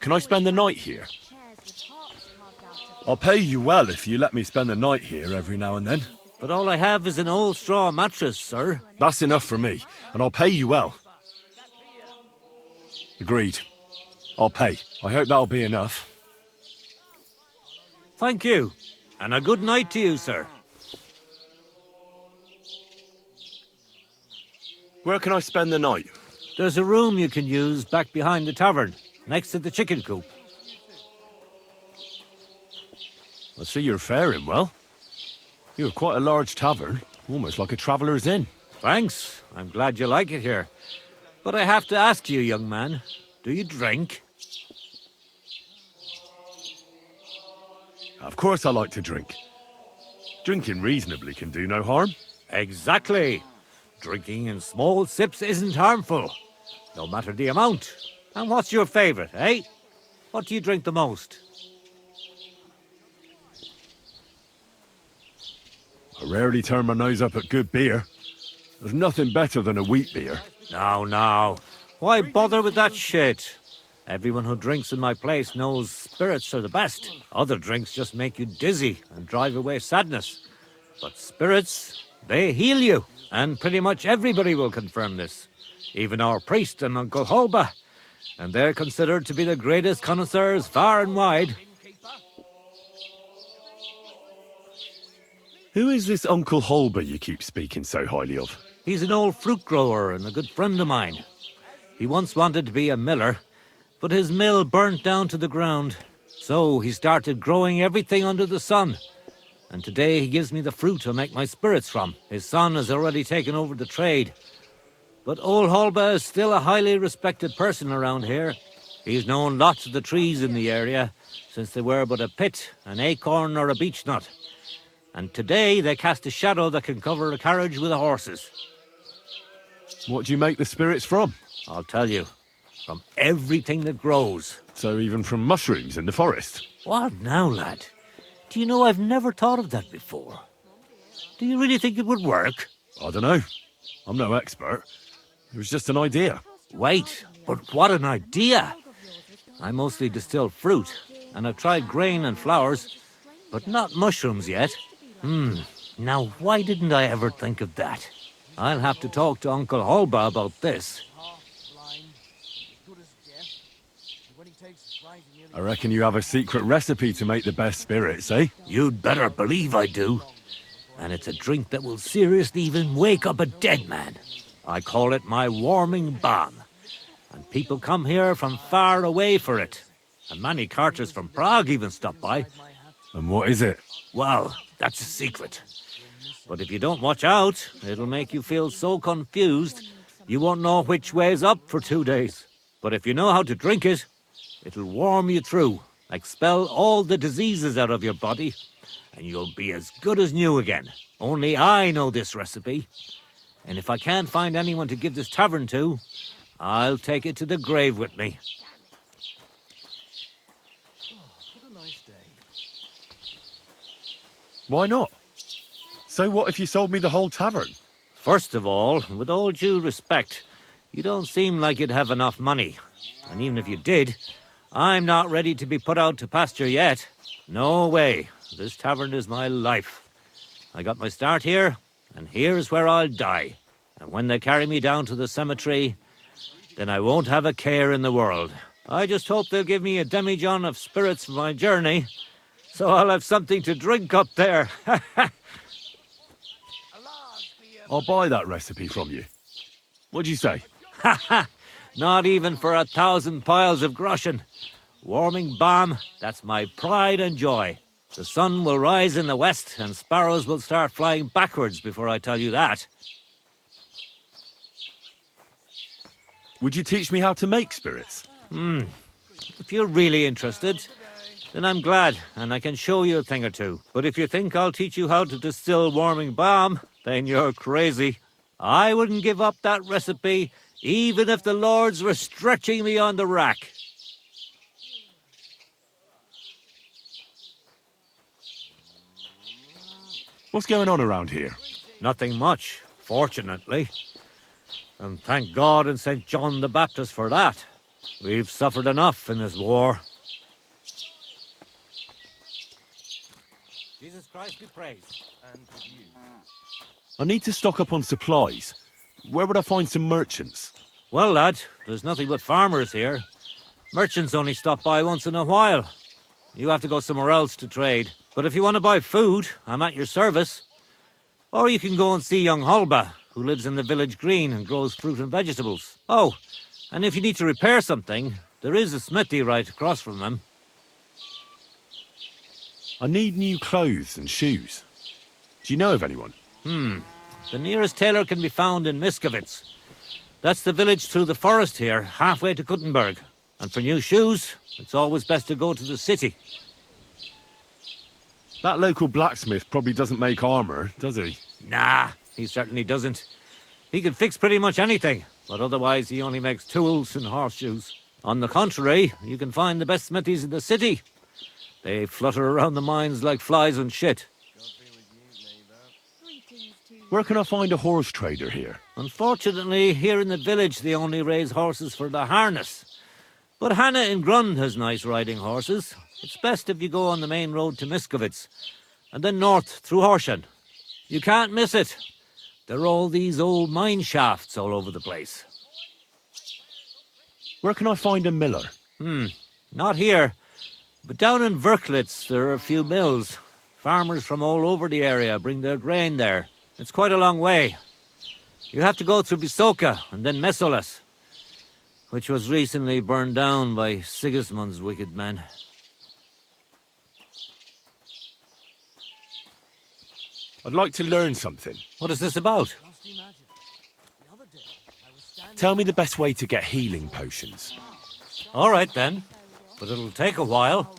Can I spend the night here? I'll pay you well if you let me spend the night here every now and then. But all I have is an old straw mattress, sir. That's enough for me, and I'll pay you well. Agreed. I'll pay. I hope that'll be enough. Thank you. And a good night to you, sir. Where can I spend the night? There's a room you can use back behind the tavern, next to the chicken coop. I see you're faring well. You're quite a large tavern, almost like a traveller's inn. Thanks. I'm glad you like it here. But I have to ask you, young man, do you drink? Of course I like to drink. Drinking reasonably can do no harm. Exactly. Drinking in small sips isn't harmful, no matter the amount. And what's your favourite, eh? What do you drink the most? I rarely turn my nose up at good beer. There's nothing better than a wheat beer. Now. Why bother with that shit? Everyone who drinks in my place knows spirits are the best. Other drinks just make you dizzy and drive away sadness. But spirits, they heal you. And pretty much everybody will confirm this. Even our priest and Uncle Holba. And they're considered to be the greatest connoisseurs far and wide. Who is this Uncle Holba you keep speaking so highly of? He's an old fruit grower and a good friend of mine. He once wanted to be a miller, but his mill burnt down to the ground. So he started growing everything under the sun. And today he gives me the fruit I make my spirits from. His son has already taken over the trade. But old Holba is still a highly respected person around here. He's known lots of the trees in the area, since they were but a pit, an acorn or a beech nut. And today they cast a shadow that can cover a carriage with the horses. What do you make the spirits from? I'll tell you. From everything that grows. So even from mushrooms in the forest? What now, lad? Do you know I've never thought of that before? Do you really think it would work? I don't know. I'm no expert. It was just an idea. Wait, but what an idea! I mostly distill fruit, and I've tried grain and flowers, but not mushrooms yet. Now why didn't I ever think of that? I'll have to talk to Uncle Holba about this. I reckon you have a secret recipe to make the best spirits, eh? You'd better believe I do. And it's a drink that will seriously even wake up a dead man. I call it my warming balm. And people come here from far away for it. And many carters from Prague even stop by. And what is it? Well, that's a secret. But if you don't watch out, it'll make you feel so confused, you won't know which way's up for 2 days. But if you know how to drink it, it'll warm you through, expel all the diseases out of your body, and you'll be as good as new again. Only I know this recipe. And if I can't find anyone to give this tavern to, I'll take it to the grave with me. Why not? So what if you sold me the whole tavern? First of all, with all due respect, you don't seem like you'd have enough money. And even if you did, I'm not ready to be put out to pasture yet. No way. This tavern is my life. I got my start here, and here's where I'll die. And when they carry me down to the cemetery, then I won't have a care in the world. I just hope they'll give me a demijohn of spirits for my journey, so I'll have something to drink up there. I'll buy that recipe from you. What'd you say? Not even for 1,000 piles of groschen. Warming balm, that's my pride and joy. The sun will rise in the west and sparrows will start flying backwards before I tell you that. Would you teach me how to make spirits? If you're really interested, then I'm glad, and I can show you a thing or two. But if you think I'll teach you how to distill warming balm, then you're crazy. I wouldn't give up that recipe, even if the lords were stretching me on the rack. What's going on around here? Nothing much, fortunately. And thank God and St. John the Baptist for that. We've suffered enough in this war. Jesus Christ be praised. And to you. I need to stock up on supplies. Where would I find some merchants? Well, lad, there's nothing but farmers here. Merchants only stop by once in a while. You have to go somewhere else to trade. But if you want to buy food, I'm at your service. Or you can go and see young Holba, who lives in the village green and grows fruit and vegetables. Oh, and if you need to repair something, there is a smithy right across from them. I need new clothes and shoes. Do you know of anyone? The nearest tailor can be found in Miskovitz. That's the village through the forest here, halfway to Kuttenberg. And for new shoes, it's always best to go to the city. That local blacksmith probably doesn't make armor, does he? Nah, he certainly doesn't. He can fix pretty much anything, but otherwise he only makes tools and horseshoes. On the contrary, you can find the best smithies in the city. They flutter around the mines like flies on shit. Where can I find a horse trader here? Unfortunately, here in the village they only raise horses for the harness. But Hannah in Grund has nice riding horses. It's best if you go on the main road to Miskovitz, and then north through Horshan. You can't miss it. There are all these old mine shafts all over the place. Where can I find a miller? Not here. But down in Verklitz there are a few mills. Farmers from all over the area bring their grain there. It's quite a long way. You have to go through Bisoka and then Mesolas, which was recently burned down by Sigismund's wicked men. I'd like to learn something. What is this about? Tell me the best way to get healing potions. All right then, but it'll take a while.